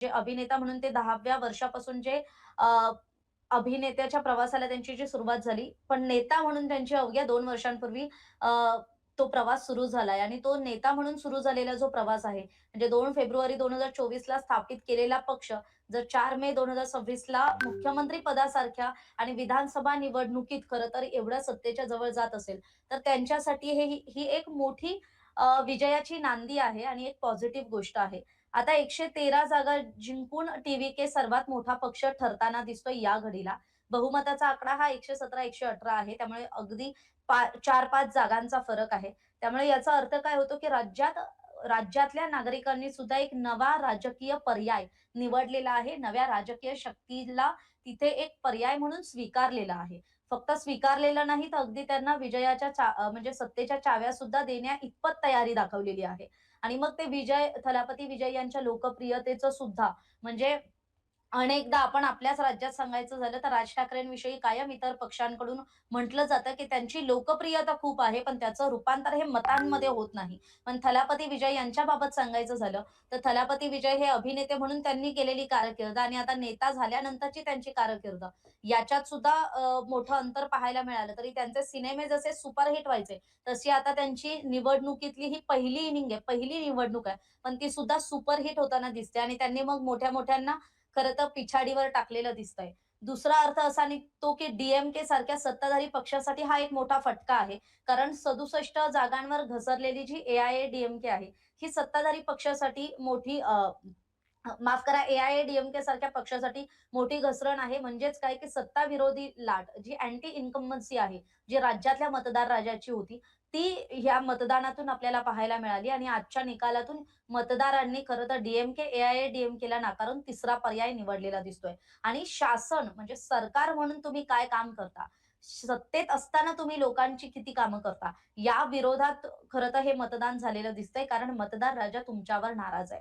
जे अभिनेता म्हणून ते 10व्या वर्षापासून जे अभिनेत्याच्या प्रवासाला त्यांची जी सुरुवात झाली, पण नेता म्हणून त्यांची अवघ्या 2 वर्षांपूर्वी तो प्रवास सुरू झालाय आणि तो नेता म्हणून सुरू झालेला जो प्रवास आहे, म्हणजे 2 फेब्रुवारी 2024ला स्थापित केलेला पक्ष, जर 4 मे 2026ला मुख्यमंत्री पदासारख्या आणि विधानसभा निवडणुकीत खरं तर एवढ्या सत्तेच्या जवळ जात असेल, तर त्यांच्यासाठी ही एक मोठी विजयाची नांदी आहे आणि एक पॉझिटिव्ह गोष्ट आहे. आता 113 जागा जिंकून टीव्हीके सर्वात मोठा पक्ष ठरताना दिसतोय या घडीला. बहुमताचा आकडा हा 117-118 आहे. त्यामुळे अगदी 4-5 जागांचा फरक आहे. त्यामुळे याचा अर्थ काय होतो, की राज्यातल्या नागरिकांनी सुद्धा एक नवा राजकीय पर्याय निवडलेला आहे. नव्या राजकीय शक्तीला तिथे एक पर्याय म्हणून स्वीकारलेला आहे. फक्त स्वीकारलेलं नाही, तर अगदी त्यांना म्हणजे सत्तेच्या चाव्या सुद्धा देण्या इतपत तयारी दाखवलेली आहे. आणि मग ते थलापती विजय यांच्या लोकप्रियतेचं सुद्धा म्हणजे अनेकदा आपण आपल्याच राज्यात सांगायचं झालं तर राज ठाकरेंविषयी कायम इतर पक्षांकडून म्हटलं जातं, की त्यांची लोकप्रियता खूप आहे, पण त्याचं रूपांतर हे मतांमध्ये होत नाही. पण थलापती विजय यांच्याबाबत सांगायचं झालं, तर थलापती विजय हे अभिनेते म्हणून त्यांनी केलेली कारकीर्द आणि आता नेता झाल्यानंतरची त्यांची कारकीर्द याच्यात सुद्धा मोठं अंतर पाहायला मिळालं. तरी त्यांचे सिनेमे जसे सुपरहिट व्हायचे, तशी आता त्यांची निवडणुकीतली ही पहिली इनिंग आहे, पहिली निवडणूक आहे. पण ती सुद्धा सुपरहिट होताना दिसते आणि त्यांनी मग मोठ्या-मोठ्यांना खरं तर पिछाडीवर टाकलेलं दिसतंय. दुसरा अर्थ असा निघतो, की डी सारख्या सत्ताधारी पक्षासाठी हा एक मोठा फटका आहे. कारण 67 जागांवर घसरलेली जी AIADMK आहे, ही सत्ताधारी पक्षासाठी मोठी माफ करा AIADMK सारख्या पक्षासाठी मोठी घसरण आहे. म्हणजेच काय, की सत्ता विरोधी लाट जी अँटी इन्कम्बन्सी आहे, जी राज्यातल्या मतदार राजाची होती, ती ह्या मतदानातून आपल्याला पाहायला मिळाली आणि आजच्या निकालातून मतदारांनी खरं तर AIADMKला नाकारून तिसरा पर्याय निवडलेला दिसतोय. आणि शासन म्हणजे सरकार म्हणून तुम्ही काय काम करता? सत्तेत असताना तुम्ही लोकांची किती कामं करता? या विरोधात खरं तर हे मतदान झालेलं दिसतंय कारण मतदार राजा तुमच्यावर नाराज आहे.